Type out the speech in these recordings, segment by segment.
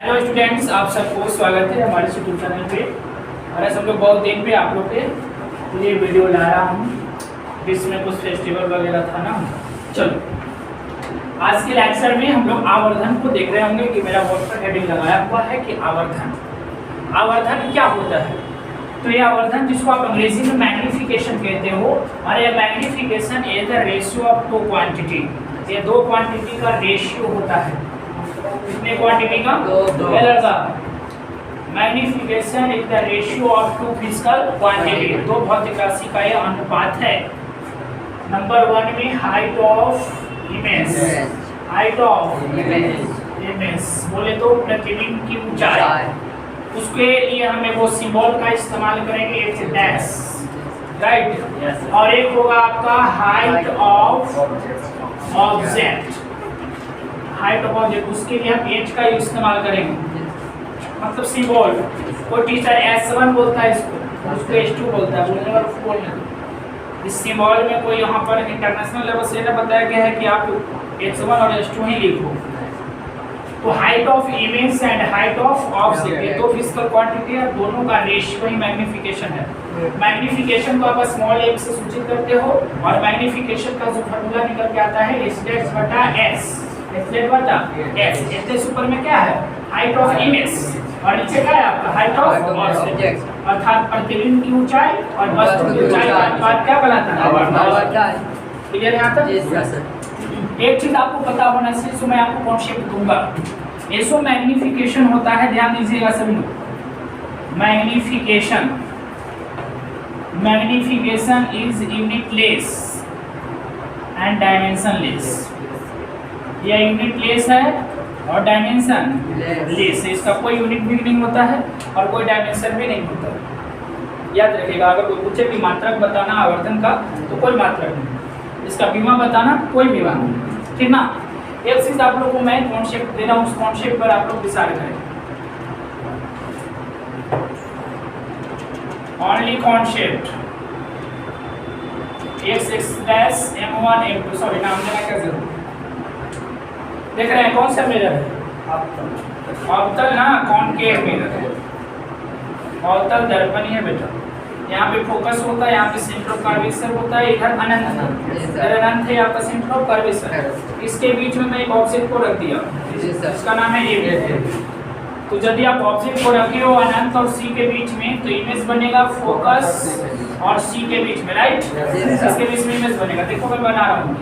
Hello students, आप सबको स्वागत है हमारे यूट्यूब चैनल पे। और ऐसे हम लोग बहुत दिन पे आप लोग के लिए वीडियो ला रहा हूँ, जिसमें कुछ फेस्टिवल वगैरह था ना। चलो आज के लेक्चर में हम लोग आवर्धन को देख रहे होंगे कि मेरा बोर्ड पर हेडिंग लगाया हुआ है कि आवर्धन। आवर्धन क्या होता है? तो ये आवर्धन जिसको आप अंग्रेजी में मैग्निफिकेशन कहते हो, और ये magnification is the ratio of two quantity. ये दो क्वांटिटी का रेशियो होता है। कितने क्वांटिटी का? लड़का magnification is the ratio of two physical quantity. दो भौतिक राशि का यह अनुपात है। नंबर वन में height of image, height of image बोले तो प्रतिबिंब की ऊंचाई। उसके लिए हमें वो सिंबल का इस्तेमाल करेंगे, एच डैश, राइट। और एक होगा आपका height of object, height of object, उसके लिए हम एच का इस्तेमाल करेंगे, मतलब सिंबल। कोई टीचर S1 बोलता है इसको, उसको H2 बोलता है, बोलने वाला उसको बोलने दो। इस सिंबल में कोई यहाँ पर इंटरनेशनल लेवल से ना बताया गया है कि आप H1 और H2 ही लिखो। तो height of image and height of object, ये दो फिजिकल क्वांटिटी है, दोनों का रेशियो ही मैग्निफिकेशन है। मैग्निफिकेशन को आप स्मॉल m से सूचित करते हो, और मैग्निफिकेशन का जो फार्मूला निकल के आता है S बटा S, S ऊपर में क्या है? हाइट ऑफ इमेज, और नीचे क्या है आपका? हाइट ऑफ ऑब्जेक्ट, अर्थात प्रतिबिंब की ऊंचाई और वस्तु की ऊंचाई का अनुपात क्या कहलाता है? क्लियर यहाँ तक? एक चीज आपको पता होना चाहिए, सो मैं आपको कॉन्सेप्ट दूंगा। ऐसो मैग्निफिकेशन होता है, ध्यान दीजिएगा सभी लोग। Magnification, magnification is unitless and dimensionless. यह यूनिटलेस है और डायमेंशन लेस है। इसका कोई यूनिट भी नहीं होता है और कोई डायमेंशन भी नहीं होता। याद रखिएगा, अगर कोई पूछे कि मात्रक बताना आवर्धन का, तो कोई मात्रक नहीं। इसका विमा बताना, कोई विमा नहीं, ठीक ना। एक चीज आप लोगों को मैं कॉन्सेप्ट दे रहा हूँ, उस कॉन्सेप्ट पर आप लोग विचार करें। Only concept x dash m1 m2, sorry नाम देना क्या जरूर। देख रहे हैं कौन सा मिरर है? अवतल ना, कॉनकेव मिरर है। अवतल दर्पण ही है बेटा। यहाँ पे फोकस होता है, यहाँ पे सेंटर ऑफ कर्वेचर होता है, इधर अनंत, इधर अनंत है आपका सेंटर ऑफ कर्वेचर। इसके बीच में मैं एक ऑब्जेक्ट को रख दिया, इसका नाम है ए। तो यदि आप ऑब्जेक्ट को रखे हो अनंत और सी के बीच में, तो इमेज बनेगा फोकस और सी के बीच में, राइट। इसके बीच में इमेज बनेगा। देखो मैं बना रहा हूँ,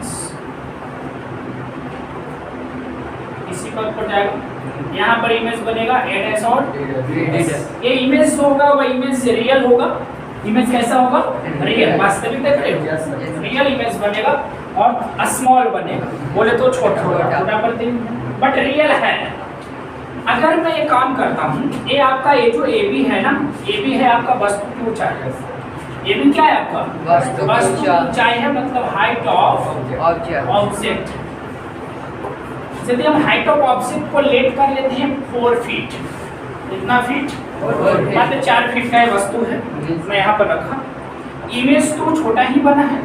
इसी पर ऊपर जाएगा, यहाँ पर इमेज बनेगा ए डैश और ये इमेज होगा, वह इमेज रियल होगा। इमेज कैसा होगा? रियल, वास्तविक देख रहे हो, रियल इमेज बनेगा और स्मॉल बनेगा, बोले तो छोटा होगा, छोटा प्रतिबिंब, बट रियल है। अगर मैं ये काम करता हूँ, ये आपका ये जो ए बी है ना, ए बी है आपका वस्तु की ऊंचाई। ये भी क्या है आपका? वस्तु की ऊंचाई है, मतलब हाइट ऑफ ऑब्जेक्ट। यदि हम हाइट ऑफ ऑब्जेक्ट को लेट कर लेते हैं 4 फीट, कितना फीट? मतलब 4 फीट का वस्तु है, मैं यहाँ पर रखा। इमेज तो छोटा ही बना है,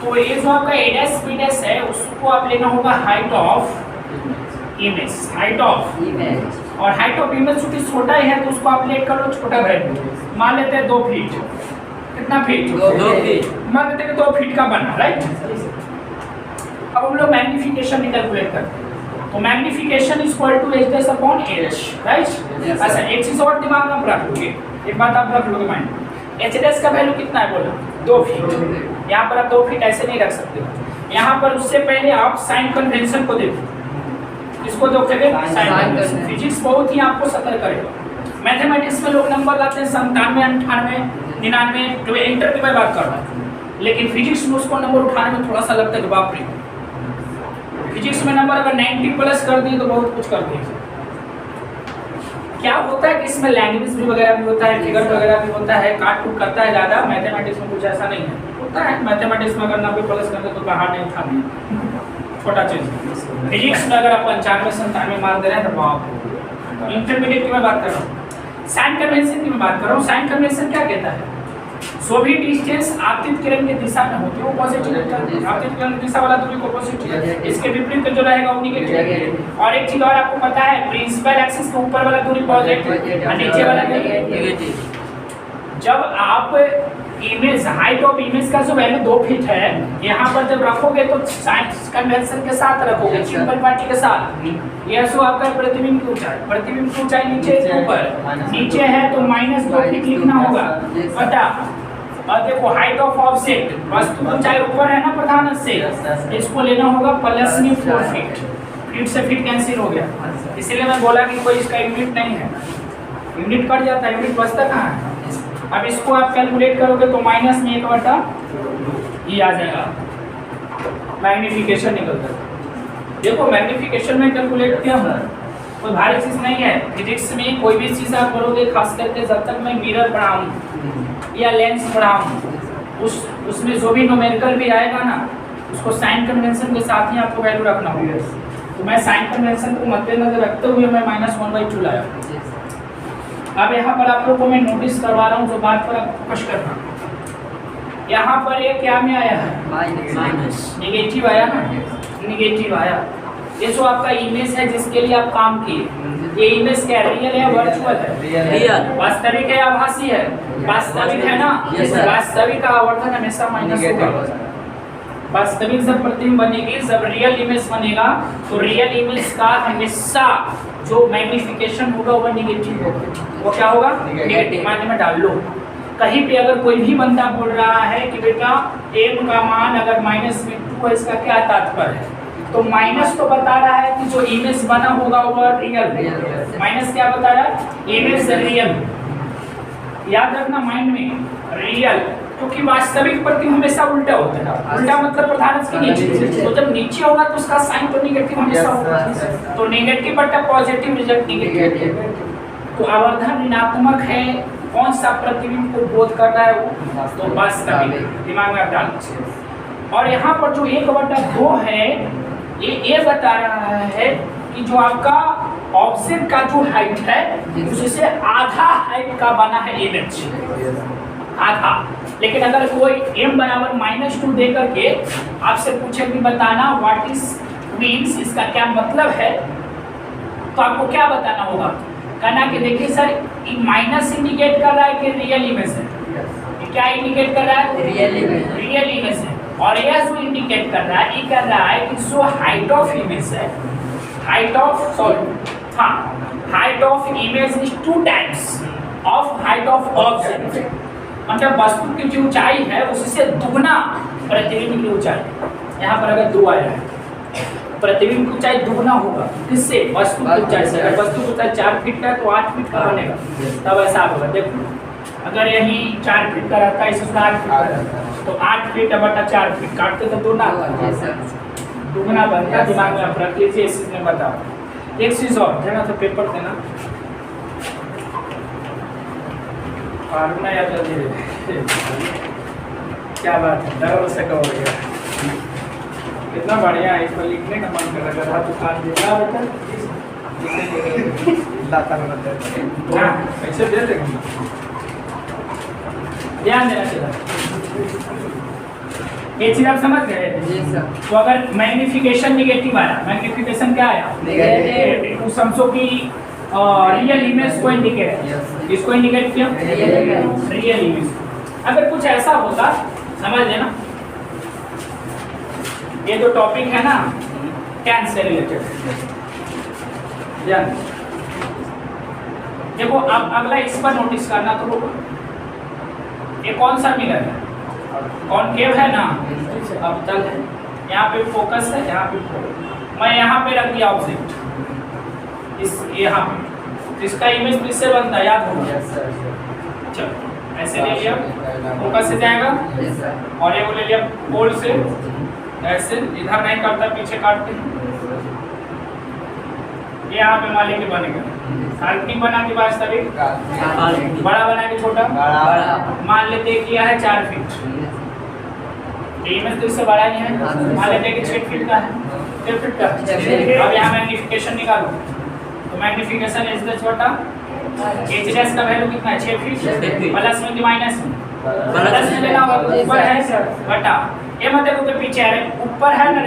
तो ये जो आपका ए डैश बी डैश है, उसको आप लेना होगा height of image, height of image. और हाइट ऑफ इमेज चूंकि छोटा ही है, तो उसको आप लेट कर लो छोटा वैल्यू, मान लेते हैं 2 फीट। कितना फीट? 2 फीट। मान लेते हैं 2 फीट का बना, राइट। अब हम लोग मैग्निफिकेशन कैलकुलेट करते हैं। तो magnification is equal to H dash upon H, right. अच्छा, एक चीज और दिमाग में रख लोगे, एक बात आप रख लोगे माइंड। एच डैश का वैल्यू कितना है बोला? 2 फीट। यहाँ पर आप 2 फीट ऐसे नहीं रख सकते। यहाँ पर उससे पहले आप साइन कन्वेंशन को देखो। किसको देखोगे? Sign convention. फिजिक्स बहुत ही आपको सतर्क करेगा। मैथमेटिक्स में लोग नंबर लाते हैं 97, 98, 99, जो इंटर की मैं बात कर रहा हूँ, लेकिन फिजिक्स में उसको नंबर उठाने में थोड़ा सा लगता है कि बाप रे। फिजिक्स में नंबर अगर 90 प्लस कर दिए तो बहुत कुछ कर दिए। क्या होता है कि इसमें लैंग्वेज भी वगैरह भी होता है, फिगर वगैरह भी होता है, काट कूट करता है ज़्यादा। मैथमेटिक्स में कुछ ऐसा नहीं है, होता है मैथमेटिक्स में अगर 90 प्लस कर दे तो बाहर नहीं था, छोटा चीज़। फिजिक्स में अगर आप 95, 97 मार दे रहे हैं तो बाप। इंटरमीडिएट की मैं बात कर रहा हूँ, साइन कन्वेंशन की मैं बात कर रहा हूँ। साइन कन्वेंशन क्या कहता है? सभी डिस्टेंस आपतित किरण की दिशा में होती है वो पॉजिटिव होता है, आपतित किरण की दिशा वाला दूरी को पॉजिटिव, इसके विपरीत जो रहेगा वो नेगेटिव। और एक चीज और आपको पता है, प्रिंसिपल एक्सिस के ऊपर वाला दूरी पॉजिटिव और नीचे वाला नेगेटिव। जब आप इमेज हाइट ऑफ इमेज का जो वैल्यू 2 फीट है, यहाँ पर जब रखोगे तो साइंस कन्वेंशन के साथ रखोगे, सिंपल पार्टी के साथ। यह सो आपका प्रतिबिंब की ऊंचाई, प्रतिबिंब की ऊंचाई नीचे ऊपर, नीचे है तो -2 फीट लिखना होगा बटा, और देखो हाइट ऑफ ऑब्जेक्ट, वस्तु की ऊंचाई ऊपर है ना प्रधान से, इसको लेना होगा प्लस में 4 फीट, फीट से फीट कैंसिल हो गया, इसीलिए मैं बोला कि कोई इसका यूनिट नहीं है, यूनिट कट जाता है, यूनिट बचता कहाँ है। अब इसको आप कैलकुलेट करोगे तो माइनस में 1 बटा ये आ जाएगा, मैग्निफिकेशन निकलता है। देखो मैग्निफिकेशन में कैलकुलेट किया हूँ, कोई भारी चीज़ नहीं है। फिजिक्स में कोई भी चीज़ आप करोगे, खास करके जब तक मैं मिरर पढ़ाऊँ या लेंस पढ़ाऊँ, उसमें जो भी न्यूमेरिकल भी आएगा ना, उसको साइन कन्वेंशन के साथ ही आपको वैल्यू रखना होगा। तो मैं साइन कन्वेंशन को मद्देनजर रखते हुए मैं -1/2 लाया। अब यहाँ पर आप लोग को मैं नोटिस करवा रहा हूँ, जो बात पर आप फोकस करना। यहाँ पर ये क्या में आया है, माइनस, नेगेटिव आया ना, नेगेटिव आया। ये जो आपका इमेज है जिसके लिए आप काम किए, ये इमेज क्या रियल है वर्चुअल है, रियल, वास्तविक है आभासी है, वास्तविक है ना, वास्तविक का आवर्धन हमेशा माइनस होगा। वास्तविक जब प्रतिबिंब बनेगी, जब रियल इमेज बनेगा, तो रियल इमेज का हमेशा जो मैग्निफिकेशन होगा वो नेगेटिव होगा। वो क्या होगा, नेगेटिव। मान में डाल लो, कहीं पे अगर कोई भी बंदा बोल रहा है कि बेटा m का मान अगर -2 है, इसका क्या तात्पर्य है, तो माइनस तो बता रहा है कि जो इमेज बना होगा वो रियल, माइनस क्या बता रहा है, इमेज रियल। याद रखना माइंड में, रियल, क्योंकि वास्तविक प्रतिबिंब हमेशा उल्टा होता है। उल्टा मतलब प्रधान के नीचे, तो जब नीचे होगा तो उसका साइन तो नेगेटिव हमेशा होगा, तो नेगेटिव बटा पॉजिटिव रिजल्ट नेगेटिव। तो आवर्धन ऋणात्मक है, कौन सा प्रतिबिंब को बोध कर रहा है वो, तो वास्तविक, दिमाग में आप डाल। और यहाँ पर जो 1/2 है, ये बता रहा है कि जो आपका ऑब्जेक्ट का जो हाइट है उससे आधा हाइट का बना है इमेज, आधा। लेकिन अगर कोई m बराबर -2 दे करके आपसे पूछे कि बताना व्हाट इज मीन्स, इसका क्या मतलब है, तो आपको क्या बताना होगा, कहना कि देखिए सर ये माइनस इंडिकेट कर रहा है कि रियल इमेज है, ये क्या इंडिकेट कर रहा है, रियल इमेज है। और यह जो इंडिकेट कर रहा है, ये कर रहा है कि जो हाइट ऑफ इमेज है, height of height of image is 2 times of height of object, मतलब वस्तु की जो ऊंचाई है उससे दुगना प्रतिबिंब की ऊंचाई। यहाँ पर अगर 2 आया है, प्रतिबिंब की ऊंचाई दुगना होगा, किससे, वस्तु की ऊंचाई से। अगर वस्तु की ऊंचाई 4 फीट है तो 8 फीट का बनेगा, तब ऐसा होगा। देखो अगर यही 4 फीट का रहता है, इसमें 8 फीट का रहता है, तो 8 फीट बटा 4 फीट काटते तो दुगना बनता। दिमाग में आप रख लीजिए, इस चीज में बताओ। एक चीज और देना तो पेपर देना, या क्या बात है, डर से कहो गया, कितना बढ़िया है, इसको लिखने का मन कर रहा था, तो खान देगा बेटा ऐसे दे देंगे, ध्यान देना चाहिए। ये चीज आप समझ गए, तो अगर मैग्निफिकेशन निगेटिव आया, मैग्निफिकेशन क्या आया, नेगेटिव, उस अंशों की रियल इमेज को इंडिकेट, इसको इंडिकेट किया रियल इमेज। अगर कुछ ऐसा होता, समझ लेना, ये जो टॉपिक है ना टैन से रिलेटेड, देखो अब अगला इस पर नोटिस करना, तो ये कौन सा मिरर है, कॉनकेव है ना, अब तक है, यहाँ पे फोकस है, यहाँ पे मैं यहाँ पे रख दिया ऑब्जेक्ट, इस यहाँ पे, इसका इमेज किससे बनता है, याद होगा। चलो ऐसे ले लिया, फोकस से जाएगा, और ये वो ले लिया पोल से, ऐसे इधर नहीं करता, पीछे काटते हैं, ये यहाँ पे मान लेके बनेगा, काल्पनिक बना के वास्तविक, बड़ा बना के छोटा, मान लेते हैं कि यह है 4 फीट, इमेज तो इससे बड़ा ही है, मान लेते हैं कि 6 फीट का है, 6 फीट का। अब यहाँ मैग्निफिकेशन निकालो, तो मैग्निफिकेशन एच डैश बटा एच डैश का वैल्यू कितना है, 6 फीट, प्लस में कि माइनस में, प्लस में लेना होगा, ऊपर है बटा, ये मत देखो कि पीछे है, ऊपर है ना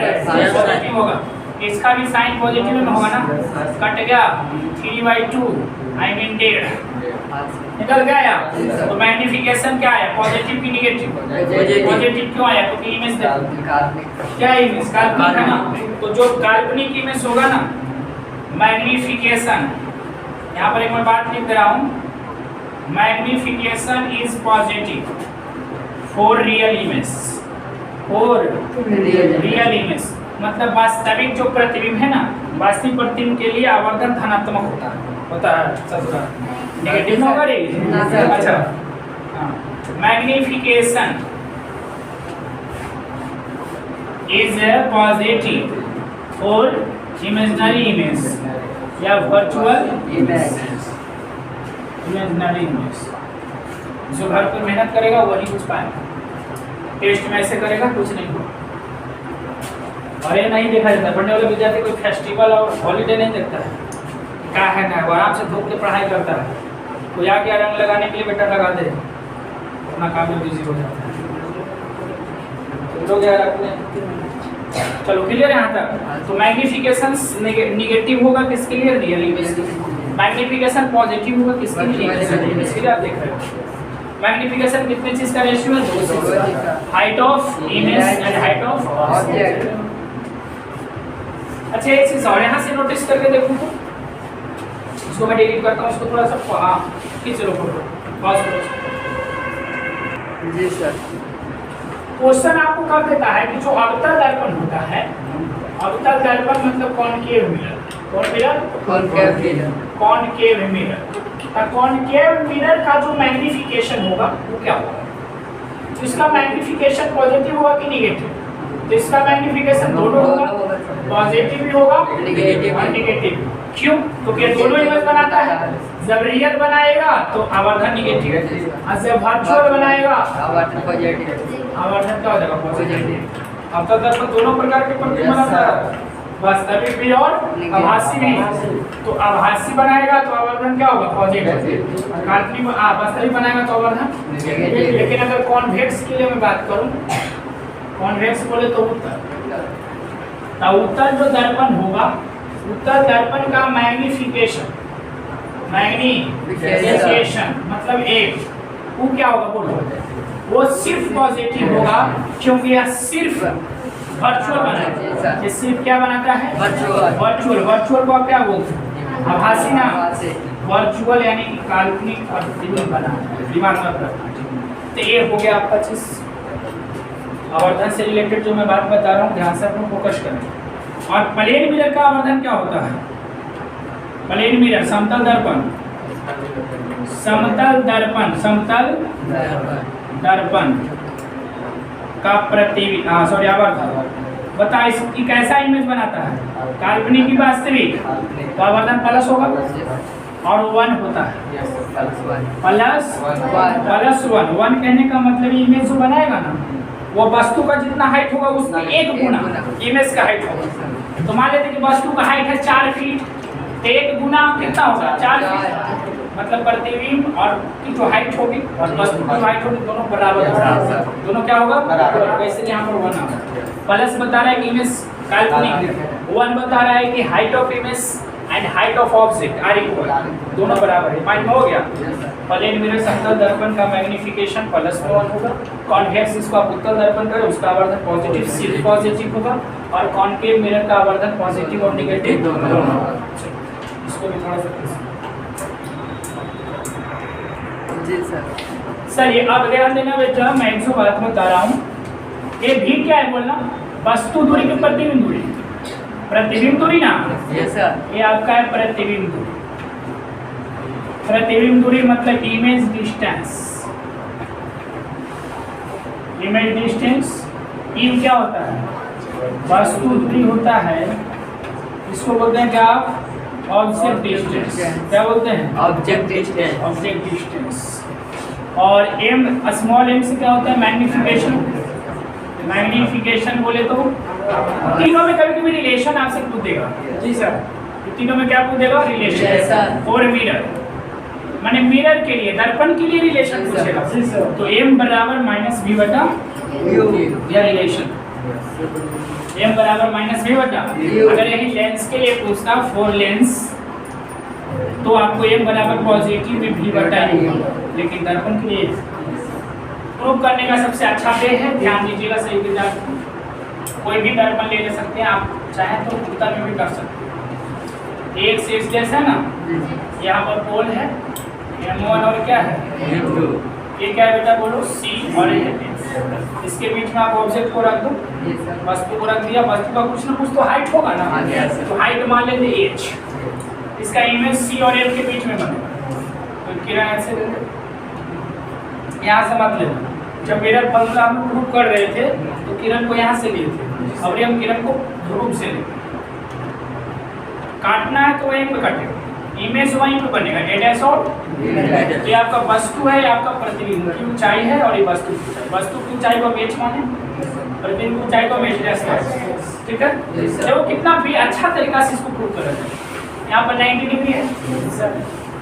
पॉजिटिव होगा, इसका भी साइन पॉजिटिव में होगा ना, कट गया 3/2 आई मीन 1.5 निकल गया यार। तो मैग्निफिकेशन क्या है, पॉजिटिव की नेगेटिव? पॉजिटिव क्यों आया? क्योंकि इमेज देखो क्या इमेज काल्पनिक है ना, तो जो काल्पनिक इमेज होगा ना मैग्निफिकेशन, यहाँ पर एक मैं बात लिख रहा हूँ, magnification is positive for real image, for real image मतलब वास्तविक जो प्रतिबिंब है ना, वास्तविक प्रतिबिंब के लिए आवर्धन धनात्मक होता है नेगेटिव होगा रे। अच्छा magnification is positive for imaginary image या वर्चुअल इमेजिनरी इमेज। जो घर पर मेहनत करेगा वही कुछ पाएगा, टेस्ट में ऐसे करेगा कुछ नहीं होगा। और ये नहीं देखा जाता, पढ़ने वाले विद्यार्थी कोई फेस्टिवल और हॉलीडे नहीं देखता है, क्या है ना, वो आराम से धूप के पढ़ाई करता है, कोई आ गया रंग लगाने के लिए बेटा लगा दे, अपना काम में बिजी हो जाता है। लोग यार अपने चलो क्लियर है यहाँ तक। तो मैग्निफिकेशन निगेटिव होगा किसके लिए, रियल इमेज। मैग्निफिकेशन पॉजिटिव होगा किसके लिए, इमेज के लिए। आप देख रहे हो मैग्निफिकेशन कितने चीज का रेशियो है, height of image and height of object. अच्छा एक चीज और यहाँ से नोटिस करके देखो तो, इसको मैं डिलीट करता हूँ, उसको थोड़ा सा खींच लो फोटो, पॉज करो जी सर। क्वेश्चन आपको कब देता है कि जो अवतल दर्पण होता है, अवतल दर्पण मतलब कॉनकेव मिरर, कौन mirror, concave mirror, concave mirror. Concave mirror का जो मैग्निफिकेशन होगा वो क्या होगा, इसका मैग्निफिकेशन पॉजिटिव होगा कि नेगेटिव? तो इसका मैग्निफिकेशन दोनों होगा, पॉजिटिव भी होगा और नेगेटिव। क्यों? क्योंकि दोनों इमेज बनाता है। जब रियल बनाएगा तो आवर्धन नेगेटिव, और जब वर्चुअल बनाएगा आवर्धन पॉजिटिव। आवर्धन क्या हो जाएगा, पॉजिटिव। अब तक तो दोनों प्रकार के प्रतिबिंब बनाता है, वास्तविक भी और आभासी भी। तो आभासी बनाएगा तो आवर्धन क्या होगा, पॉजिटिव। काल्पनिक वास्तविक बनाएगा तो आवर्धन नेगेटिव। लेकिन अगर कॉन्वेक्स के लिए मैं बात करूं, कॉन्वेक्स बोले तो उत्तर जो दर्पण होगा, उत्तर दर्पण का मैग्निफिकेशन मतलब एक, वो क्या होगा बोलो, वो सिर्फ पॉजिटिव होगा, क्योंकि यह सिर्फ वर्चुअल बनाता है। ये सिर्फ क्या बनाता है, वर्चुअल। वर्चुअल को आप क्या बोलते हैं, आभासी ना, वर्चुअल यानी कि काल्पनिक प्रतिबिंब बनाता है, दिमाग में रखना। तो ये हो गया आपका चीज आवर्धन से रिलेटेड जो मैं बात बता रहा हूँ, ध्यान से आप लोग फोकस करें। और प्लेन मिरर का आवर्धन क्या होता है, प्लेन मिरर समतल दर्पण, समतल दर्पण, समतल दर्पण का प्रतिबिंब सॉरी आवर्धन बता, इसकी कैसा इमेज बनाता है, काल्पनिक की वास्तविक? तो आवर्धन प्लस होगा और 1 होता है, प्लस 1 कहने का मतलब इमेज जो बनाएगा ना, वो वस्तु का जितना हाइट होगा उसका 1 गुना इमेज का हाइट होगा। तो मान लेते कि वस्तु का हाइट है 4 फीट, तो 1 गुना कितना होगा, 4 फीट। मतलब प्रतिबिंब और की जो हाइट होगी और वस्तु की जो हाइट होगी दोनों बराबर होगा, दोनों क्या होगा बराबर। इसलिए यहाँ पर 1 आएगा। प्लस बता रहा है कि इमेज काल्पनिक, 1 बता रहा है कि height of image and height of object are equal, दोनों बराबर है। माइंड में हो गया। प्लेन मिरर समतल दर्पण का मैग्निफिकेशन +1 होगा, कॉन्वेक्स इसको आप उत्तल दर्पण करें उसका आवर्धन पॉजिटिव सिर्फ पॉजिटिव होगा, और कॉनकेव मिरर का आवर्धन पॉजिटिव और नेगेटिव दोनों होगा। इसको भी थोड़ा सा जी सर। ये अब ध्यान देना बेटा, मैं एक बात बता रहा हूँ, ये भी क्या है बोलना, वस्तु दूरी की प्रतिबिंब दूरी, प्रतिबिंब दूरी ना, यस सर। ये आपका है प्रतिबिंब दूरी। प्रतिबिंब दूरी मतलब इमेज डिस्टेंस, इमेज डिस्टेंस। ये क्या होता है, वस्तु दूरी होता है, इसको बोलते हैं क्या, ऑब्जेक्ट डिस्टेंस। क्या बोलते हैं, ऑब्जेक्ट डिस्टेंस, ऑब्जेक्ट डिस्टेंस। और m स्मॉल m से क्या होता है, मैग्निफिकेशन। मैग्निफिकेशन बोले तो तीनों में कभी कभी रिलेशन आपसे पूछ देगा जी सर, तीनों में क्या पूछ देगा, रिलेशन। फॉर मिरर माने मिरर के लिए, दर्पण के लिए रिलेशन पूछेगा। तो m बराबर माइनस v बटा यह रिलेशन, m बराबर माइनस v बटा। अगर यही लेंस के लिए पूछता फॉर लेंस तो आपको m बराबर पॉजिटिव में v बटा u, लेकिन दर्पण के लिए प्रूव करने का सबसे अच्छा वे है, ध्यान दीजिएगा सही विद्यार्थी। कोई भी दर्पण ले सकते हैं आप, चाहे तो उत्तर में भी कर सकते हैं। एक से इसलिए है ना, यहाँ पर पोल है M1 और क्या है M2, ये क्या है बेटा बोलो C और ये इसके बीच में आप ऑब्जेक्ट को रख दो, वस्तु को रख दिया, वस्तु का कुछ ना कुछ तो हाइट होगा ना, तो हाइट मान लेते h, इसका इमेज C और M के बीच में बनेगा। तो किरण ऐसे ले लो, यहाँ से मत लेना। जब मिरर फॉर्मूला हम प्रूव कर रहे थे तो किरण को यहाँ से लिए थे, अब हम किरण को ध्रुव से लेंगे। काटना है तो वहीं पे काटेगा, इमेज वहीं पे बनेगा a डैश और तो ये आपका वस्तु है, आपका प्रतिबिंब की ऊंचाई है, और ये वस्तु की ऊंचाई, वस्तु की ऊंचाई को h माने, प्रतिबिंब की ऊंचाई को h डैश माने। ठीक है, देखो कितना भी अच्छा तरीका से इसको प्रूव कर रहे हैं। यहाँ पर 90 डिग्री है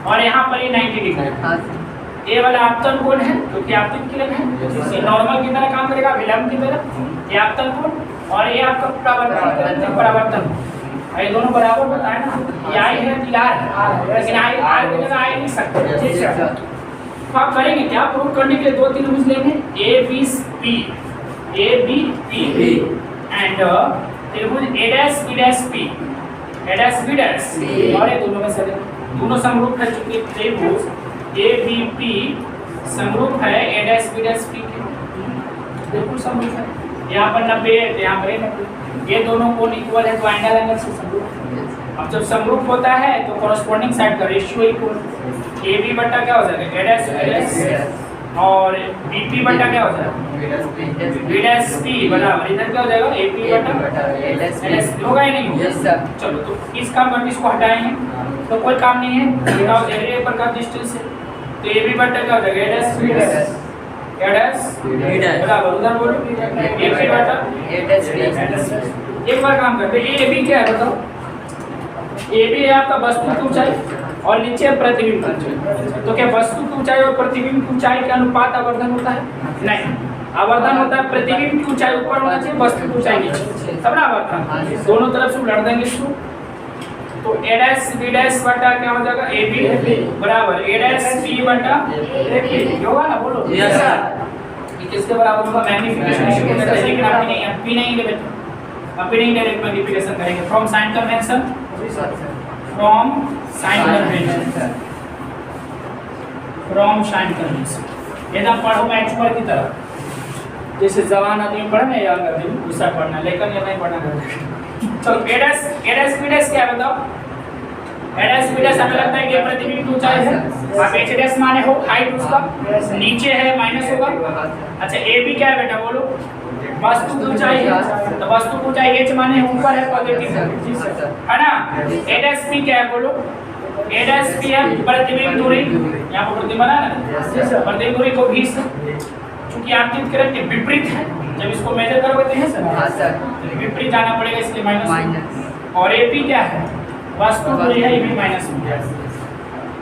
और यहाँ पर ये 90 डिग्री है। ये वाला आपतन कोण है क्योंकि आपतित किरण है, ये नॉर्मल की तरह काम करेगा, विलंब की तरह। ये आपतन कोण और ये आपका परावर्तन, ये दोनों बराबर बताए ना। ये आई है कि आर है, लेकिन आई आर की जगह आई नहीं सकते। तो आप करेंगे क्या, प्रूव करने के लिए दो तीन रूल्स लेंगे, ए बी पी एंड त्रिभुज ए डैश बी डैश पी, ए डैश बी डैश, और ये दोनों में से दोनों समरूप है, चूंकि त्रिभुज ABP समरूप है A dash B dash P के, बिल्कुल समरूप है। यहाँ पर 90 है, यहाँ पर 90, ये दोनों कोण इक्वल है तो एंगल एंगल से समरूप है। अब जब समरूप होता है तो कॉरस्पॉन्डिंग साइड का रेशियो इक्वल, AB बटा क्या हो जाएगा A डैश B डैश और BP बटा क्या हो जाएगा B डैश P बराबर इधर क्या हो जाएगा AP बटा A डैश P, होगा या नहीं होगा? चलो तो इस काम पर इसको हटाएंगे तो कोई काम नहीं है, बताओ एरिया पर का डिस्टेंस है तो ए बी बटा क्या हो जाएगा ए डैश बी डैश बराबर उधर बोलो ए बी बटा ए डैश बी। एक बार काम करते हैं, ए बी क्या है बताओ, ए बी है आपका वस्तु की ऊंचाई और नीचे है प्रतिबिंब की ऊंचाई। तो क्या वस्तु की ऊंचाई और प्रतिबिंब की ऊंचाई के अनुपात आवर्धन होता है? नहीं, आवर्धन होता है प्रतिबिंब की ऊंचाई ऊपर होना चाहिए, वस्तु की ऊंचाई नीचे, तब ना आवर्धन। दोनों तरफ से लड़ देंगे इसको, तो a डैश b डैश बटा क्या हो जाएगा a b बराबर a डैश b बटा a b होगा ना, बोलो यस सर। ये किसके बराबर होगा, मैग्नीफिकेशन इसको कहते हैं, लेकिन अभी नहीं ले बेटा, अभी नहीं डायरेक्ट मैग्नीफिकेशन करेंगे, from sign convention, from sign convention, from sign convention. एकदम पढ़ो मैथ पर की तरह, जैसे जवान आदमी पढ़े ना यंग आदमी वैसा पढ़ना, लेकिन ये नहीं पढ़ना। चलो a डैश b डैश क्या है बताओ, a डैश b डैश हमें लगता है कि प्रतिबिंब की ऊंचाई है, आप h डैश माने हो हाइट उसका, नीचे है माइनस होगा। अच्छा a b क्या है बेटा बोलो, वस्तु की ऊंचाई है, तो वस्तु की ऊंचाई h माने ऊपर है पॉजिटिव है ना। a डैश b क्या है बोलो, a डैश b है प्रतिबिंब दूरी, यहाँ पर प्रतिबिंब बना ना, प्रतिबिंब दूरी को 20, क्योंकि आपतित किरण के विपरीत है, जब इसको मेजर करोगे तो है सर, हां सर, विपरीत जाना पड़ेगा इसलिए माइनस। और AP क्या है, वस्तु दूरी है, AB माइनस हो गया।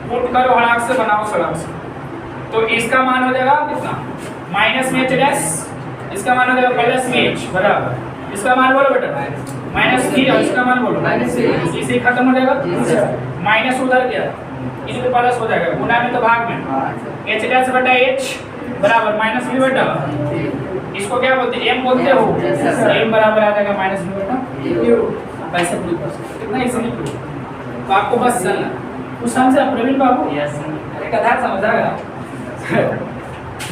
पुट करो हड़ाक से, बनाओ सड़क से, तो इसका मान हो जाएगा कितना, माइनस में h डैश, इसका मान हो जाएगा प्लस में h बराबर, इसका मान बोलो बेटा माइनस 3 और इसका मान बोलो माइनस 3, इसे खत्म हो जाएगा, माइनस उधर गया इधर प्लस हो जाएगा, गुना में तो भाग में, h डैश बटा h बराबर माइनस v बटा, इसको क्या बोलते हैं m बोलते हो, m बराबर आ जाएगा माइनस v बटा वैसे प्रूव कर सकते, कितना इजीली प्रूव। तो आपको बस चलना कुछ समझ प्रवीण बाबू, एक आधार समझ आ गया,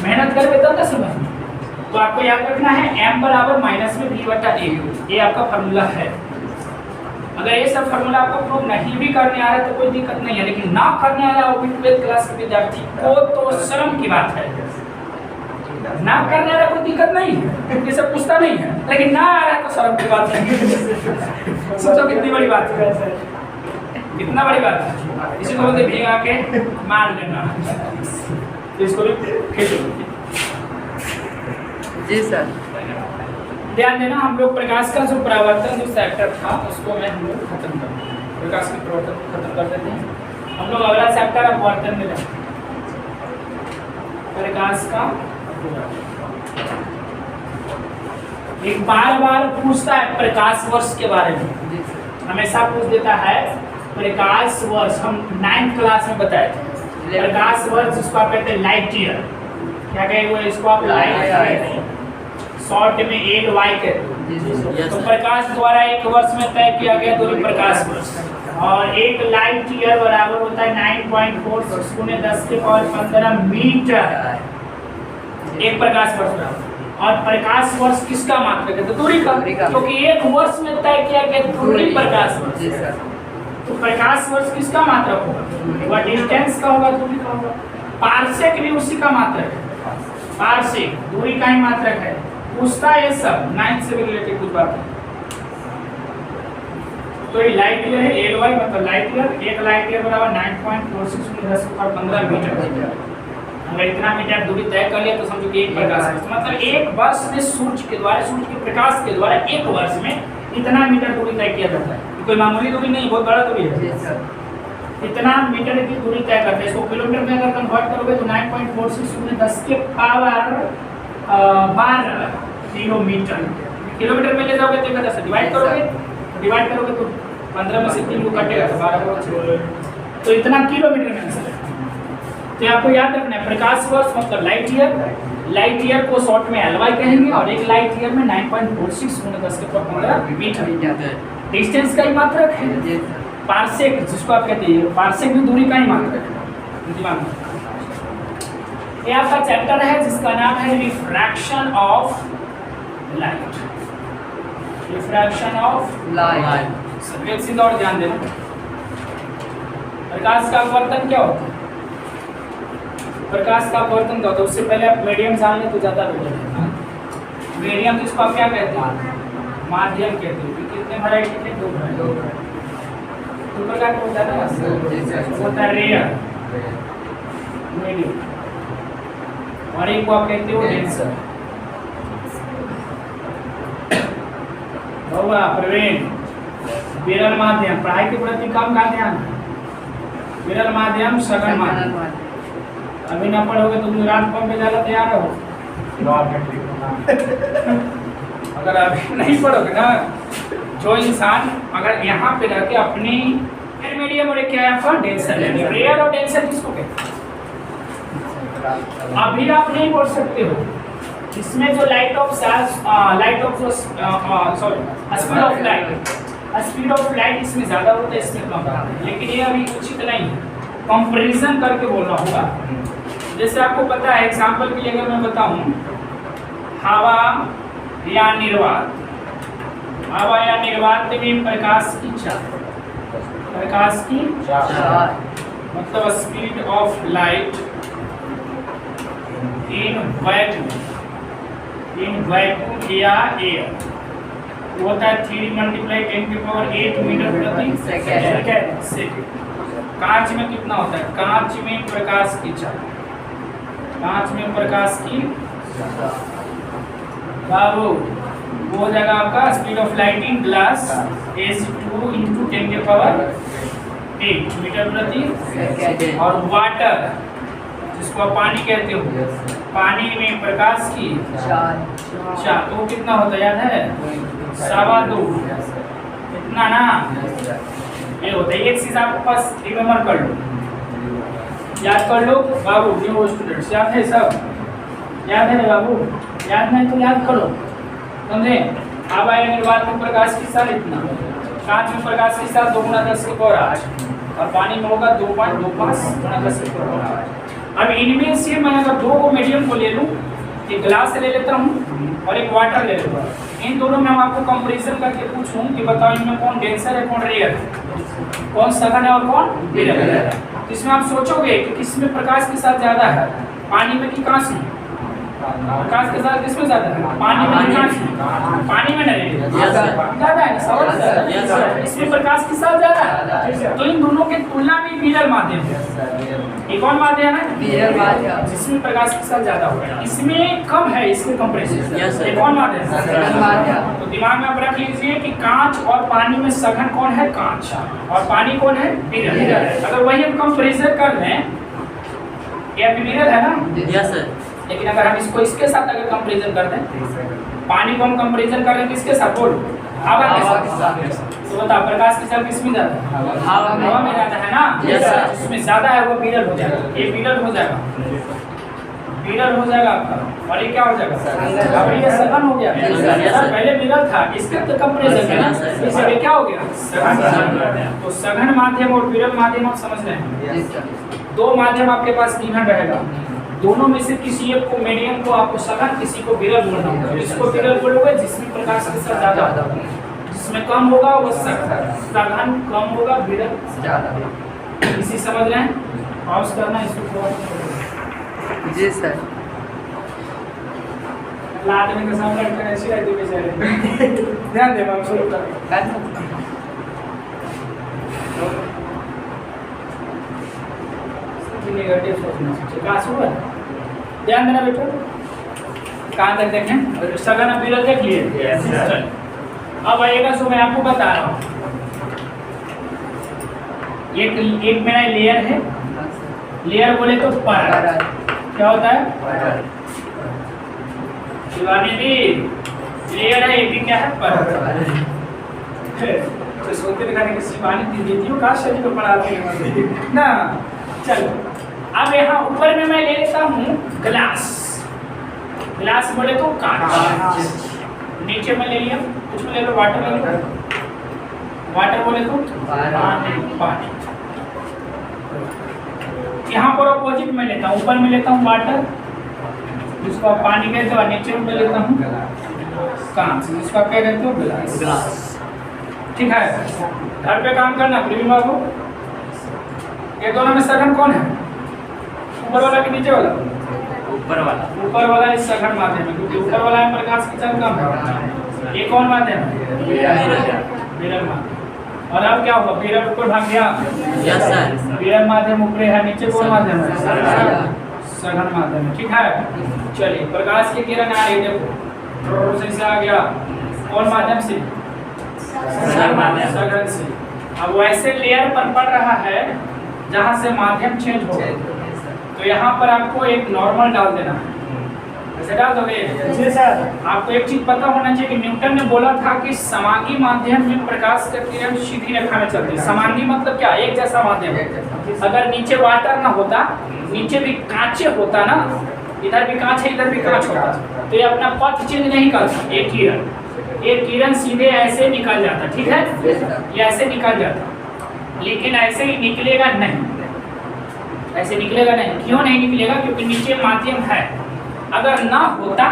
मेहनत करके तब ना समझ। तो आपको याद रखना है m बराबर माइनस में v बटा a, ये आपका फार्मूला है। अगर ये सब फार्मूला आपको प्रूव नहीं भी करने आ रहा है तो कोई दिक्कत नहीं है, लेकिन ना करने आ रहा हो 12th क्लास के विद्यार्थी को तो शर्म की बात है। ना करने आ रहा कोई दिक्कत नहीं है, ये सब पूछता नहीं है, लेकिन ना आ रहा तो शर्म की बात है। सोचो कितनी बड़ी बात है, कितना बड़ी बात है। इसी को बोलते भीगा के मार देना, तो इसको भी खींचो। जी सर, ध्यान देना, हम लोग प्रकाश का जो परावर्तन जो सेक्टर था उसको मैं हम लोग खत्म कर, प्रकाश की प्रवर्तन खत्म कर देते हैं। हम लोग अगला चैप्टर अपवर्तन में जाएंगे, प्रकाश का एक बार पूछता है प्रकाश वर्ष के बारे में, हमेशा पूछ देता है प्रकाश वर्ष। हम 9th क्लास में बताए थे प्रकाश वर्ष, इसको आप कहते हैं लाइट ईयर। क्या कहे हुए इसको आप लाइट ईयर, शॉर्ट में 8y कहते हैं। तो प्रकाश द्वारा एक वर्ष में तय किया गया दूरी प्रकाश वर्ष, और एक लाइट ईयर बराबर होता है 9.46 × 10⁻15 मीटर, एक प्रकाश वर्ष बराबर। और प्रकाश वर्ष किसका मात्रक है? तो दूरी का, क्योंकि एक वर्ष में तय किया गया दूरी प्रकाश वर्ष। तो प्रकाश वर्ष किसका मात्रक होगा? वह डिस्टेंस का होगा, दूरी का होगा। पार्सेक भी उसी का मात्रक है, पार्सेक दूरी का ही मात्रक है। पूछता है ये सब 9th से रिलेटेड कुछ बात है। तो ये लाइट ईयर है, 8y मतलब लाइट ईयर, एक लाइट ईयर बराबर 9.46 × 10⁻15 मीटर। अगर इतना मीटर दूरी तय कर लिया तो समझो कि एक प्रकाश वर्ष, मतलब एक वर्ष में सूर्य के द्वारा, सूर्य के प्रकाश के द्वारा एक वर्ष में इतना मीटर दूरी तय किया जाता है। कोई मामूली दूरी नहीं, बहुत बड़ा दूरी है। इतना मीटर की दूरी तय करते हैं। इसको किलोमीटर में अगर कन्वर्ट करोगे तो 9.46 × 10⁻12 किलोमीटर। किलोमीटर में ले जाओगे तो 10 से डिवाइड करोगे तो 15 में से 3 को कटेगा तो 12। तो इतना किलोमीटर में आंसर है। तो आपको याद रखना है प्रकाश वर्ष मतलब लाइट ईयर, लाइट ईयर को शॉर्ट में LY कहेंगे, और एक लाइट ईयर में 9.46 × 10⁻15 मीटर डिस्टेंस का ही मात्रक है। पार्सेक जिसको आप कहते हैं, पार्सेक भी दूरी का ही मात्रक है। ये आपका चैप्टर है जिसका नाम है refraction of light, refraction of light. सब एक सीधा और ध्यान देना, प्रकाश का अपवर्तन क्या होता है? प्रकाश का अपवर्तन क्या होता है? उससे पहले आप मीडियम जान लें तो ज्यादा बेटर है। मीडियम जिसको आप क्या कहते हैं? माध्यम कहते हैं। कितने वैरायटी के? 2 वैरायटी। 2 प्रकार का होता है ना, होता है रेयर, मीडियम, और एक को आप कहते हो डेंसर। होगा प्रवीण, विरल माध्यम, पढ़ाई के प्रति कम का ध्यान, विरल माध्यम, सघन माध्यम। अभी ना पढ़ोगे तो रात को में ज्यादा तैयार हो। अगर अभी नहीं पढ़ोगे ना, जो इंसान अगर यहाँ पे रह के अपनी मीडियम और क्या है आपका डेंसर, रेयर और डेंसर किसको कहते हैं? अभी आप नहीं पढ़ सकते हो। इसमें जो स्पीड ऑफ लाइट इसमें ज्यादा होता है, इसमें कम होता है, लेकिन ये अभी उचित नहीं है, कंपैरिजन करके बोलना होगा। जैसे आपको पता है, एग्जांपल के लिए अगर मैं बताऊं, हवा या निर्वात, हवा या निर्वात में प्रकाश की चाल, प्रकाश की चाल मतलब speed of light in vacuum या एयर होता है 3 × 10⁸ मीटर प्रति सेकंड। कांच में कितना होता है? कांच में प्रकाश की चाल, कांच में प्रकाश की बाबू वो जगह आपका speed of light in glass is 2 × 10⁸ metre प्रति सेकंड। और वाटर जिसको आप पानी कहते हो, पानी में प्रकाश की चाल, तो कितना होता है याद है? 2.25 इतना ना, ये होता है। एक चीज आपके पास रिमेम्बर कर लो, याद कर लो बाबू, न्यू स्टूडेंट्स, याद है सब? याद है बाबू? याद नहीं तो याद करो, समझे? हवा या निर्वात में प्रकाश की चाल इतना, कांच में प्रकाश की चाल 2 × 10⁻8 और पानी में होगा 2.25 × 10⁻8। अब इनमें से मैं अगर 2 को मीडियम को ले लूँ, एक ग्लास ले लेता हूँ और एक वाटर ले लूँगा, इन दोनों में हम आपको कंपैरिजन करके पूछूं कि बताओ इनमें कौन डेंसर है, कौन रेयर है, कौन सघन है और कौन विरल है। इसमें आप सोचोगे कि किसमें प्रकाश के साथ ज्यादा है, पानी में कि कांच में? प्रकाश के साथ किसमें ज्यादा है? पानी में, पानी में नहीं ज्यादा है ना, इसमें प्रकाश के साथ ज्यादा है। तो इन दोनों के तुलना में विरल माध्यम है। एक और माध्यम है जिसमें प्रकाश के साथ ज्यादा होगा, इसमें कम है, इसमें कंप्रेशन। एक और माध्यम है। तो दिमाग में आप रख लीजिए कि कांच और पानी में सघन कौन है? कांच। और पानी कौन है? विरल। अगर वही हम कंपैरिजन कर लें, ये विरल है ना? Yes sir. लेकिन अगर हम इसको इसके साथ अगर कंपैरिजन कर दें, पानी को हम कंपैरिजन कर रहे हैं किसके साथ? बोल, हवा के साथ। तो बता प्रकाश के साथ किसमें ज्यादा है? हवा में ज्यादा है ना? जिसमें ज्यादा है वो विरल हो जाएगा। ये विरल हो जाएगा, विरल हो जाएगा आपका। और ये क्या हो जाएगा? अब ये सघन हो गया। पहले विरल था, इसके तो कंपैरिजन है ना, इसलिए क्या हो गया? सघन। तो सघन माध्यम और विरल माध्यम आप समझ रहे हैं। दो माध्यम आपके पास गिवन रहेगा, दोनों में से किसी एक को, मीडियम को आपको सघन, किसी को विरल बोलना होगा। इसको विरल बोलोगे जिसमें प्रकाश के साथ ज्यादा होगा, जिसमें कम होगा वो सघन, कम होगा विरल ज्यादा। इसी समझ रहे हैं? पॉज करना इसको थोड़ा। जी सर। आदमी के सामने ऐसी रहती बेचारे। ध्यान देना, हम शुरू करें। नेगेटिव सोचना चाहिए। कहाँ से हुआ? ध्यान देना बेटा। कहाँ तक देखें? सघन और विरल देख लिए। अब आइएगा, सो मैं आपको बता रहा हूँ। एक मेरा लेयर है, लेयर बोले तो परत। क्या होता है? शिवानी दी, लेयर है, ये भी क्या है? परत। तो सोते दिखाने की शिवानी दी दीदियों का शरीर को पढ़ाते हैं ना। चलो, अब यहाँ ऊपर में मैं ले लेता हूँ ग्लास। ग्लास बोले तो कांच। नीचे में ले लिया, कुछ में ले लो, वाटर ले लो। वाटर बोले तो पानी। यहाँ पर अपोजिट में लेता हूँ, ऊपर में लेता हूँ वाटर, जिसको आप पानी कहते हो, और नीचे में लेता हूँ कांच, जिसको आप क्या कहते हो? ग्लास। ठीक है, घर पे काम करना प्रीवियम बाबू। ये दोनों में सघन कौन है? ऊपर वाला कि नीचे वाला? ऊपर वाला। ऊपर वाला इस सघन माध्यम है, क्योंकि ऊपर वाला में प्रकाश की चाल कम है। ये कौन माध्यम है? विरल माध्यम। और अब क्या होगा? विरल ऊपर भाग गया। Yes sir. विरल माध्यम ऊपर है, नीचे कौन माध्यम है? सघन माध्यम है। ठीक है, चलिए प्रकाश की किरण आ रही है, देखो से आ गया। कौन माध्यम से? सघन से। अब वैसे लेयर पर पड़ रहा है जहाँ से माध्यम चेंज हो, तो यहाँ पर आपको एक नॉर्मल डाल देना है। ऐसे डाल दोगे? जी सर। आपको एक चीज पता होना चाहिए कि न्यूटन ने बोला था कि समांगी माध्यम में प्रकाश का किरण सीधी रेखा में चलती है। समांगी मतलब क्या? एक जैसा माध्यम। अगर नीचे वाटर ना होता, नीचे भी कांच होता ना, इधर भी कांच है, इधर भी कांच होता, तो ये अपना पथ चेंज नहीं करता। एक किरण सीधे ऐसे निकल जाता। ठीक है, ये ऐसे निकल जाता, लेकिन ऐसे ही निकलेगा नहीं। ऐसे निकलेगा नहीं। क्यों नहीं निकलेगा? क्योंकि नीचे माध्यम है। अगर ना होता,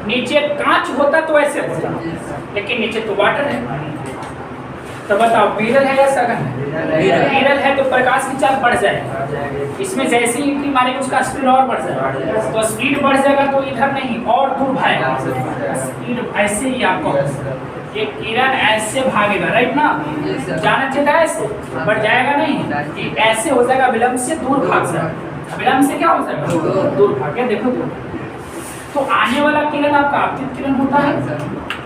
नीचे कांच होता तो ऐसे होता, लेकिन नीचे तो वाटर है। तो बताओ विरल है या सघन है? विरल है तो प्रकाश की चाल बढ़ जाएगी। इसमें जैसे ही एंट्री मारेगा उसका स्पीड और बढ़ जाएगा। तो स्पीड बढ़ जाएगा तो इधर नहीं और दूर भागेगा। स्पीड ऐसे ही आपको, एक किरण ऐसे भागेगा, राइट ना? जाना चाहिए ऐसे, बढ़ जाएगा नहीं, ऐसे हो जाएगा, विलंब से दूर भाग जाएगा। विलंब से क्या हो जाएगा? दूर भाग गया। देखो तो आने वाला किरण आपका आपतित किरण होता है,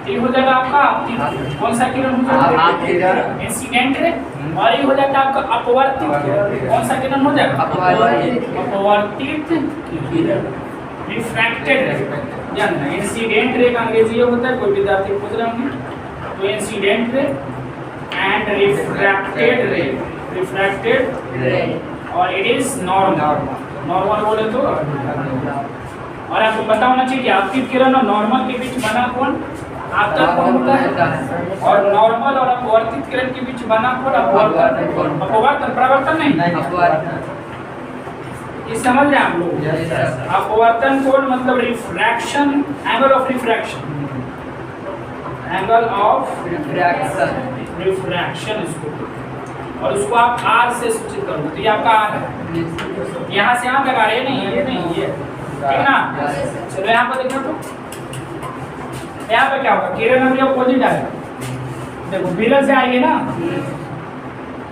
ये हो जाएगा आपका आपतित। कौन सा किरण हो जाएगा? Incident ray. और ये हो जाएगा आपका अपवर्तित। कौन सा किरण हो जाएगा? अपवर्तित किरण, रिफ्रैक्टेड रे। जानना इंसिडेंट रे का अंग्रेजी होता है, कोई विद्यार्थी पूछ रहे होंगे, तो इंसिडेंट रे एंड रिफ्रैक्टेड रे। रिफ्रैक्टेड रे और इट इज नॉर्मल। नॉर्मल बोले तो, और आपको पता होना चाहिए कि आपतित किरण और नॉर्मल के बीच बना कोण आपतन कोण होता है, और नॉर्मल और अपवर्तित किरण के बीच बना कोण अपवर्तन। अपवर्तन, परावर्तन नहीं। ये समझ रहे हैं आप लोग? अपवर्तन कोण मतलब refraction, angle of refraction, angle of refraction इसको, और उसको आप आर से सूचित करोगे। तो ये आपका आर है, यहाँ से यहाँ लगा रहे हैं, नहीं ये नहीं, ये ठीक ना? चलो यहाँ पर देखो तो यहाँ पे क्या होगा, किरण अभी अपोजिट आएगा। देखो मिरर से आएंगे ना,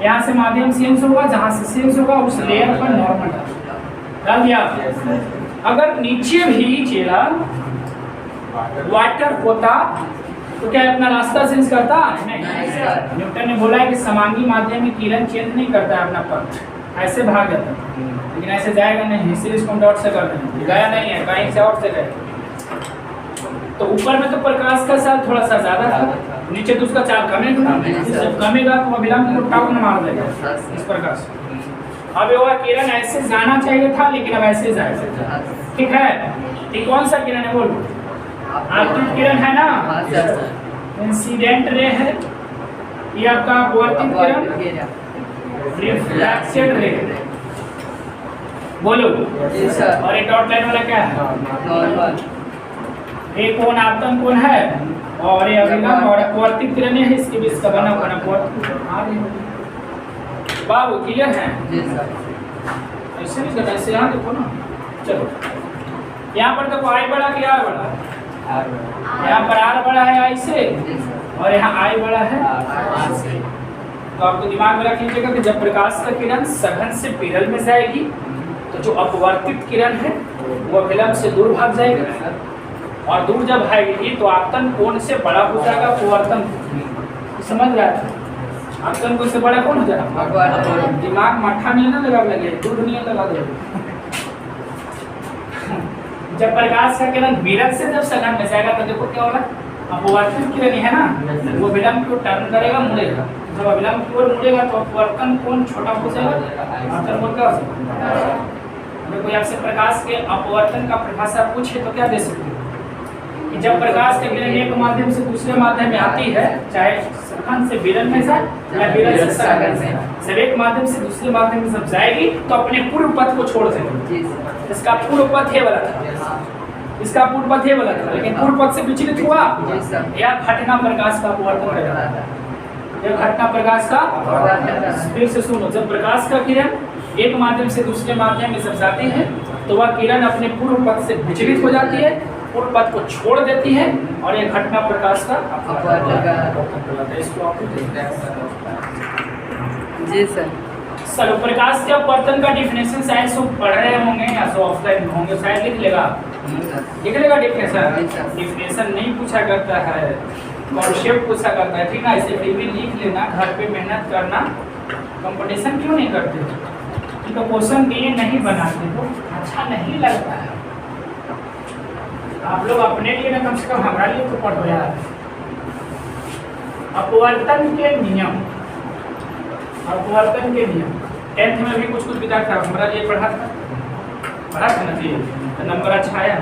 यहाँ से माध्यम सेंस होगा, जहाँ से सेंस होगा उस लेयर पर नॉर्मल डाल दिया। अगर नीचे भी चेला वाटर होता तो क्या अपना रास्ता चेंज करता? नहीं। न्यूटन ने बोला है कि समांगी माध्यम में किरण चेंज नहीं करता है अपना पथ, ऐसे भाग जाता है, लेकिन ऐसे जाएगा नहीं, इसलिए इसको हम डॉट से कर देंगे, गया नहीं है, कहीं से और से गया। तो ऊपर में तो प्रकाश का साल थोड़ा सा ज्यादा था, नीचे तो उसका चाल कमेगा, जब कमेगा तो अभिलंब को टाउन मार देगा इस प्रकार से। अब वह किरण ऐसे जाना चाहिए था, लेकिन अब ऐसे जाएगा, ठीक है? ये कौन सा किरण है बोलो? आपतित किरण है ना, इंसिडेंट रे है, ये आपका अपवर्तित किरण, रिफ्लेक्टेड रे, बोलो। और ये डॉट लाइन वाला क्या है? ये कोण आपतन कोण है, और ये अभिलंब और अपवर्तित किरण है, इसके बीच का बना हुआ अपवर्तित। बाबू क्लियर है? ऐसे नहीं करना, ऐसे यहाँ देखो ना। चलो यहाँ पर देखो आई बड़ा कि आर बड़ा? यहाँ पर आर बड़ा है आई से, और यहाँ आई बड़ा है आर से। तो आपको दिमाग में रख लीजिएगा कि जब प्रकाश का किरण सघन से विरल में जाएगी तो जो अपवर्तित किरण है वो विलंब से दूर भाग जाएगी, और दूर जब भागेगी तो आपतन कोण से बड़ा हो जाएगा अपवर्तन। समझ रहा है? आपतन कोण से बड़ा कौन हो जाएगा? दिमाग मट्ठा नहीं ना लगा लगे, दूध नहीं लगा दे। जब प्रकाश का किरण विरल से जब सघन में जाएगा तो देखो क्या होगा, अपवर्तित किरण है ना, वो विलंब को टर्न करेगा, मुड़ेगा। जब विलंब की ओर मुड़ेगा तो अपवर्तन कोण छोटा हो जाएगा, आपतन कोण क्या हो जाएगा? अगर कोई आपसे प्रकाश के अपवर्तन का परिभाषा पूछे तो क्या दे सकते हो? कि जब प्रकाश की किरण एक माध्यम से दूसरे माध्यम में आती है, चाहे सघन से विरल में जाए या विरल से सघन में, जब एक माध्यम से दूसरे माध्यम में जब जाएगी तो अपने पूर्व पथ को छोड़ देगी। इसका पूर्व पथ ये वाला था, इसका पूर्व पथ ये वाला था, लेकिन पूर्व पथ से विचलित हुआ, यह घटना प्रकाश का अपवर्तन है। यह घटना प्रकाश का, फिर से सुनो, जब प्रकाश का किरण एक माध्यम से दूसरे माध्यम में जब जाती है तो वह किरण अपने पूर्व पथ से विचलित हो जाती है, पूर्व पथ को छोड़ देती है, और यह घटना प्रकाश का अपवर्तन। इसको आप जी सर। चलो प्रकाश के अपवर्तन का डिफिनेशन शायद सब पढ़ रहे होंगे या सब ऑफलाइन होंगे, शायद लिख लेगा, लिख लेगा डिफिनेशन। डिफिनेशन नहीं पूछा करता है, कॉन्सेप्ट पूछा करता है, ठीक ना? इसे फिर भी लिख लेना, घर पे मेहनत करना। कंपटीशन क्यों नहीं करते हो? तो क्वेश्चन दिए नहीं बनाते हो, अच्छा नहीं लगता है। आप लोग अपने लिए ना, कम से कम हमारा लिए तो पढ़ो यार। अपवर्तन के नियम, अपवर्तन के नियम 10th में भी कुछ विद्यार्थी हमारा लिए पढ़ा था ना जी, तो नंबर अच्छा आया।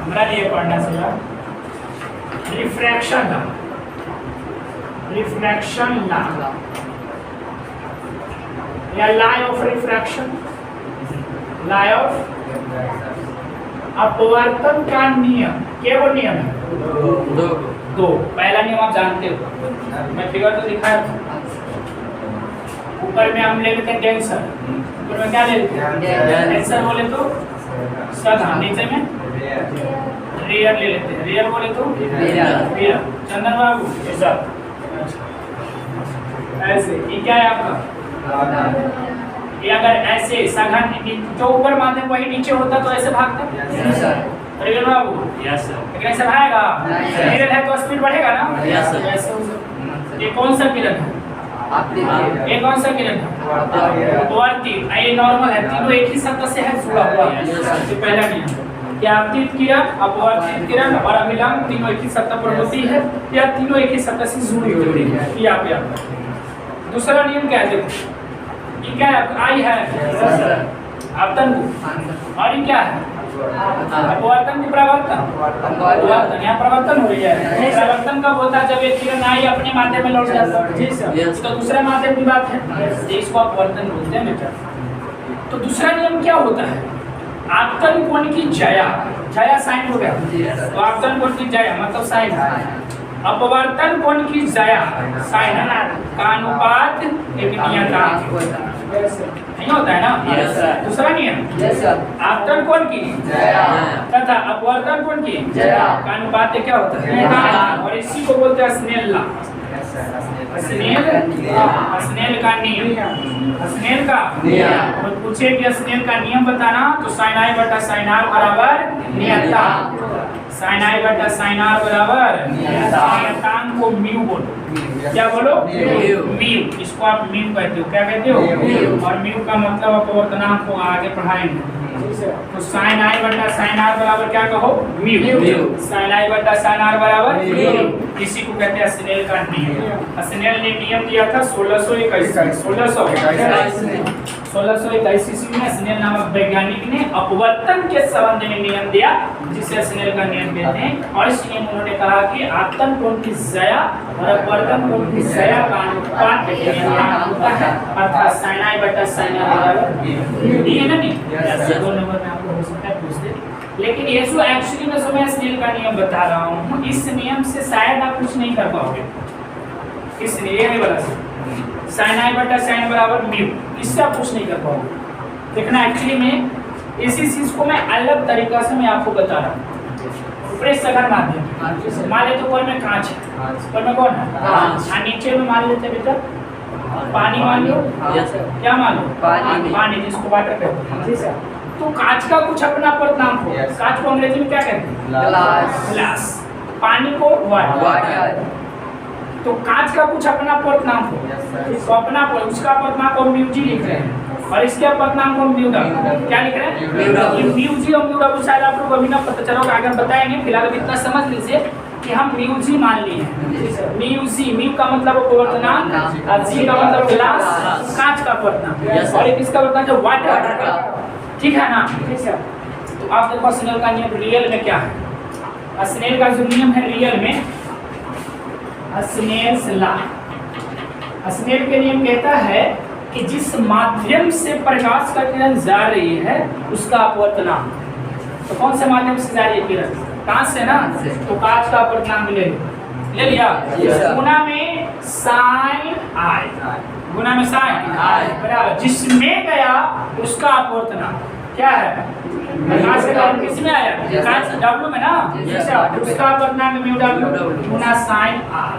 हमारा लिए पढ़ना चाहिए रिफ्रैक्शन लॉ, रिफ्रैक्शन लॉ या law of refraction, law of अपवर्तन का नियम। क्या वो नियम है? दो। पहला नियम आप जानते हो, मैं फिगर तो दिखाया था। ऊपर में हम ले लेते हैं टेंसर, ऊपर में क्या ले लेते हैं? टेंसर बोले तो सघन, नीचे में रियर ले लेते हैं, रियर बोले तो विरल। चंदन बाबू ऐसे, ये क्या है आपका? ये अगर ऐसे सघन जो ऊपर माध्यम वही नीचे होता तो ऐसे भागता, रियल बाबू? Yes sir. लेकिन ऐसे भागेगा? विरल है तो स्पीड बढ़ेगा ना? Yes sir. ये कौन सा किरण है? ये कौन सा किरण है? अपवर्तित। ये नॉर्मल है, तीनों एक ही सतह से है जुड़ा हुआ। ये पहला नियम। क्या आपतित किरण, अपवर्तित किरण और अभिलंब तीनों एक ही सतह पर होती है, या तीनों एक ही सतह से जुड़ी हुई है, ये आप याद रखें। दूसरा नियम क्या है? देखो ये क्या है? आई है आपतन को, और ये क्या है? अपवर्तन की प्रवर्तन। यहाँ प्रवर्तन हो रही है। प्रवर्तन कब होता है? जब एक किरण आई अपने माध्यम में लौट जाता है, जी सर। तो दूसरा माध्यम की बात है, इसको अपवर्तन बोलते हैं बेटा। तो दूसरा नियम क्या होता है? आपतन कोण की जया, जया साइन हो गया, तो आपतन कोण की जया मतलब साइन है। अपवर्तन कोण की जया साइन है ना, का अनुपात एक नियतांक नहीं होता है ना? दूसरा नियम आपतन कौन की तथा अपवर्तन कौन की का अनुपात क्या होता है, और इसी को बोलते हैं स्नेल लॉ। स्नेल का नियम, स्नेल का नियम। और पूछे कि स्नेल का नियम बताना तो sin i बटा sin r बराबर नियतांक, sin i बटा sin r बराबर नियतांक को म्यू बोलो। क्या बोलो? म्यू। इसको आप म्यू कहते हो। क्या कहते हो? और म्यू का मतलब अपवर्तनांक को आगे पढ़ाएंगे। तो sin i बटा sin r बराबर क्या कहो? म्यू। sin i बटा sin r बराबर म्यू। इसी को कहते हैं स्नेल का नियम। स्नेल ने नियम दिया था 1621 ईस्वी में स्नेल नामक वैज्ञानिक ने अपवर्तन के संबंध में नियम दिया, जिसे स्नेल का नियम कहते हैं। और इस नियम उन्होंने कहा कि आपतन कोण की ज़या और अपवर्तन कोण की ज़या का अनुपात होता है, अर्थात sin i बटा sin r बराबर ये है ना। नहीं 2 नंबर में आपको हो सकता है पूछ दे, लेकिन ये जो एक्चुअली में मैं स्नेल का नियम बता रहा हूँ, इस नियम से शायद आप कुछ नहीं कर पाओगे। इस नियम वाला से sin i बटा sin बराबर म्यू, इससे आप कुछ नहीं कर पाओगे। देखना एक्चुअली में इसी चीज को मैं अलग तरीका से मैं आपको बता रहा हूँ। प्रेस सघन माध्यम मान लेते ऊपर में कांच है, ऊपर में कौन है? और नीचे में मान लेते बेटा पानी मान लो। क्या मान लो? पानी, जिसको वाटर कहते हैं। तो कांच का कुछ अपना परिणाम हो। कांच को अंग्रेजी में क्या कहते हैं? ग्लास। पानी को वाटर। तो कांच का कुछ अपना परिणाम हो, तो अपना उसका परिणाम को म्यू जी लिख रहे हैं, और इसके परिणाम को म्यू डब्ल्यू क्या लिख रहे हैं? म्यू जी और म्यू डब्ल्यू शायद आप लोग अभी ना पता चलोगे, आगे बताएंगे। फिलहाल अभी इतना समझ लीजिए कि हम म्यू जी मान लिए हैं। म्यू जी, म्यू का मतलब अपवर्तनांक और जी का मतलब ग्लास, कांच का अपवर्तनांक, और एक इसका अपवर्तनांक जो वाटर। ठीक है ना? तो आप देखो स्नेल का नियम रियल में क्या है। स्नेल का जो नियम है रियल में, स्नेल्स लॉ, स्नेल के नियम कहता है कि जिस माध्यम से प्रकाश का किरण जा रही है उसका अपवर्तनांक, तो कौन से माध्यम से जा रही है किरण? कांच से ना, तो कांच का अपवर्तनांक ले लिया, गुना में sin i, गुना में sin i बराबर जिसमें गया उसका अपवर्तनांक क्या है? प्रकाश का किरण किस में आया? कांच W में ना, उसका अपवर्तनांक म्यू W गुना sin r।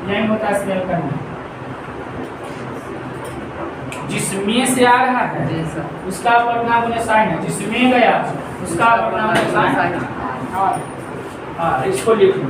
यही होता है स्नेल का नियम। जिसमें से आ रहा है उसका अपवर्तनांक गुना sin है, जिसमें गया उसका अपवर्तनांक sin। हाँ, इसको लिख लो।